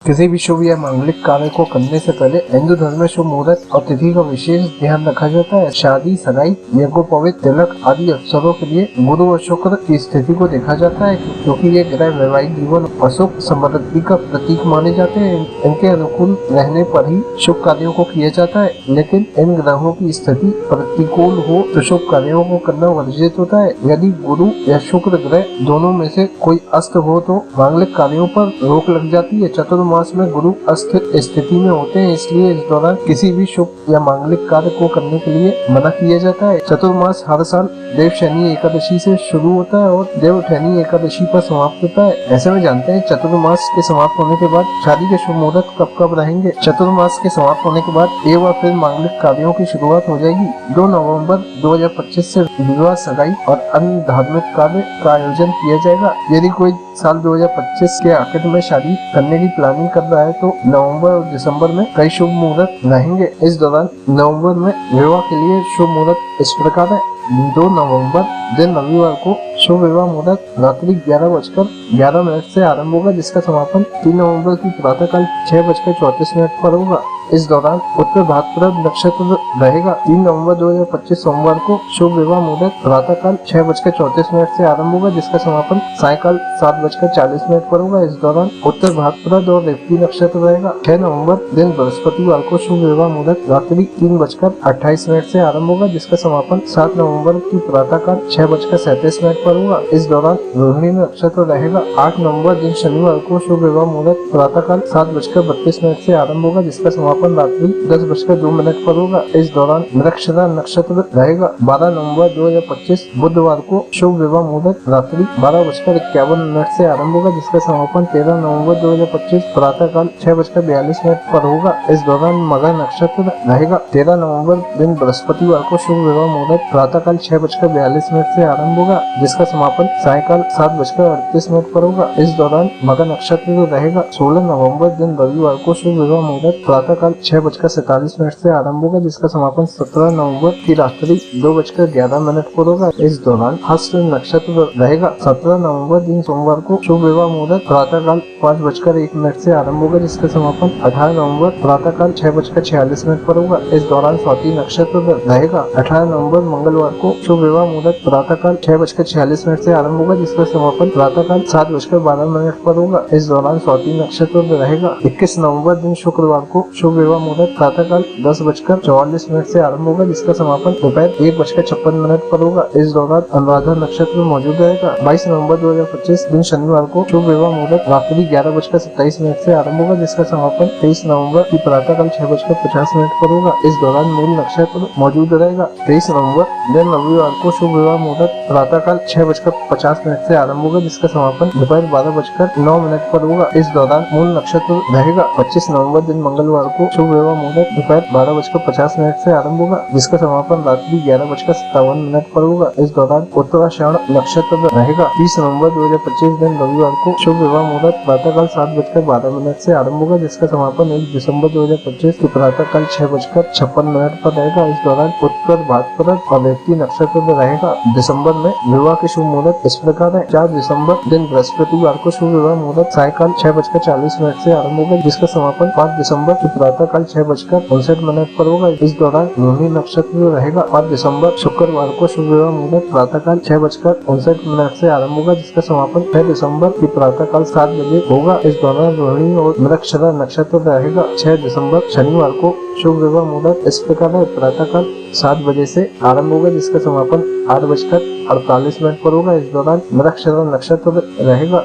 किसी भी शुभ या मांगलिक कार्य को करने से पहले हिंदू धर्म में शुभ मुहूर्त और तिथि का विशेष ध्यान रखा जाता है। शादी, सगाई, यज्ञोपवीत, तिलक आदि अवसरों के लिए गुरु और शुक्र की स्थिति को देखा जाता है, क्योंकि ये ग्रह वैवाहिक जीवन और सुख समृद्धि का प्रतीक माने जाते हैं। इनके अनुकूल रहने पर ही शुभ कार्यों को किया जाता है, लेकिन इन ग्रहों की स्थिति प्रतिकूल हो तो शुभ कार्यों को करना वर्जित होता है। यदि गुरु या शुक्र ग्रह दोनों में से कोई अस्त हो तो मांगलिक कार्यों पर रोक लग जाती है। चतुर्मास में गुरु अस्थिर स्थिति में होते हैं, इसलिए इस दौरान किसी भी शुभ या मांगलिक कार्य को करने के लिए मना किया जाता है। चतुर्मास हर साल देवशनि एकादशी से शुरू होता है और देवउठनी एकादशी पर समाप्त होता है। ऐसे में जानते हैं चतुर्मास के समाप्त होने के बाद शादी के शुभ मुहूर्त कब कब रहेंगे। चतुर्मास के समाप्त होने के बाद एक बार फिर मांगलिक कार्यों की शुरुआत हो जाएगी। 2 नवंबर 2025 से विवाह, सगाई और अन्य धार्मिक कार्य का आयोजन किया जाएगा। यदि कोई साल 2025 के आखिर में शादी करने की प्लानिंग कर रहा है तो नवंबर और दिसंबर में कई शुभ मुहूर्त रहेंगे। इस दौरान नवंबर में विवाह के लिए शुभ मुहूर्त इस प्रकार है। 2 नवंबर दिन रविवार को शुभ विवाह मुहूर्त रात्रि 11:11 से आरंभ होगा, जिसका समापन 3 नवंबर की प्रातःकाल 6:34 पर होगा। इस दौरान उत्तर भाद्रपद नक्षत्र रहेगा। 3 नवंबर 2025 सोमवार को शुभ विवाह मुहूर्त प्रातःकाल 6:34 से आरंभ होगा, जिसका समापन सायकाल 7:40 पर होगा। इस दौरान उत्तर भाद्रपद और रेवती नक्षत्र रहेगा। 6 नवंबर दिन बृहस्पतिवार को शुभ विवाह मुहूर्त रात्रि 3:28 से आरंभ होगा, जिसका समापन 7 नवंबर की प्रातःकाल 6:37 पर होगा। इस दौरान रोहिणी नक्षत्र रहेगा। 8 नवंबर दिन शनिवार को शुभ विवाह मुहूर्त प्रातःकाल 7:32 से आरंभ होगा, जिसका समापन रात्रि 10:02 पर होगा। इस दौरान मृगशिरा नक्षत्र रहेगा। 12 नवंबर 2025 बुधवार को शुभ विवाह मुहूर्त रात्रि 12:51 से आरंभ होगा, जिसका समापन 13 नवंबर 2025 प्रातःकाल 6:42 पर होगा। इस दौरान मगर नक्षत्र रहेगा। 13 नवंबर दिन बृहस्पतिवार को शुभ विवाह मुहूर्त प्रातःकाल 6:42 से आरंभ होगा, जिसका समापन सायकाल 7:38 पर होगा। इस दौरान मगर नक्षत्र रहेगा। 16 नवंबर दिन रविवार को शुभ विवाह मुहूर्त प्रातःकाल 6:47 से आरंभ होगा, जिसका समापन 17 नवंबर की रात्रि 2:11 पर होगा। इस दौरान हस्त नक्षत्र रहेगा। 17 नवंबर दिन सोमवार को शुभ विवाह मुहूर्त प्रातःकाल 5:01 से आरंभ होगा, जिसका समापन 18 नवंबर प्रातःकाल 6:46 पर होगा। इस दौरान स्वाति नक्षत्र रहेगा। 18 नवंबर मंगलवार को शुभ विवाह मुहूर्त प्रातःकाल 6:46 से आरंभ होगा, जिसका समापन प्रातःकाल 7:12 पर होगा। इस दौरान स्वाति नक्षत्र रहेगा। 21 नवंबर दिन शुक्रवार को शुभ विवाह मुहूर्त प्रातःकाल 10:44 से आरंभ होगा, जिसका समापन दोपहर 1:56 पर होगा। इस दौरान अनुराधा नक्षत्र मौजूद रहेगा। 22 नवंबर 2025 दिन शनिवार को शुभ विवाह मुहूर्त रात्रि 11:27 से आरंभ होगा, जिसका समापन 23 नवंबर की प्रातःकाल 6:50 पर होगा। इस दौरान मूल नक्षत्र मौजूद रहेगा। 23 नवंबर दिन रविवार को शुभ विवाह मुहूर्त प्रातःकाल 6:50 से आरंभ होगा, जिसका समापन दोपहर 12:09 पर होगा। इस दौरान मूल नक्षत्र रहेगा। 25 नवंबर दिन मंगलवार को शुभ विवाह मुहूर्त दोपहर 12:50 से आरंभ होगा, जिसका समापन रात्रि 11:57 पर होगा। इस दौरान उत्तराषाढ़ नक्षत्र रहेगा। 30 नवंबर 2025 दिन रविवार को शुभ विवाह मुहूर्त प्रातःकाल 7:12 से आरंभ होगा, जिसका समापन 1 दिसंबर 2025 की प्रातःकाल 6:56 पर रहेगा। इस दौरान उत्तर भाद्रपद और रेवती नक्षत्र रहेगा। दिसंबर में विवाह के शुभ मुहूर्त इस प्रकार है। 4 दिसंबर दिन बृहस्पतिवार को शुभ विवाह मुहूर्त सायकाल 6:40 से आरंभ होगा, जिसका समापन 5 दिसंबर की प्रातःकाल 6:59 पर होगा। इस दौरान रोहिणी नक्षत्र रहेगा। 5 दिसंबर शुक्रवार को शुभ विवाह मुहूर्त प्रातःकाल 6:59 से आरंभ होगा, जिसका समापन 6 दिसंबर की प्रातःकाल 7 बजे होगा। इस दौरान रोहिणी और मृगशिरा नक्षत्र रहेगा। 6 दिसंबर शनिवार को शुभ विवाह मुहूर्त इस प्रकार है। प्रातःकाल 7 बजे से आरंभ होगा, जिसका समापन 8:48 पर होगा। इस दौरान मृगशिरा नक्षत्र रहेगा।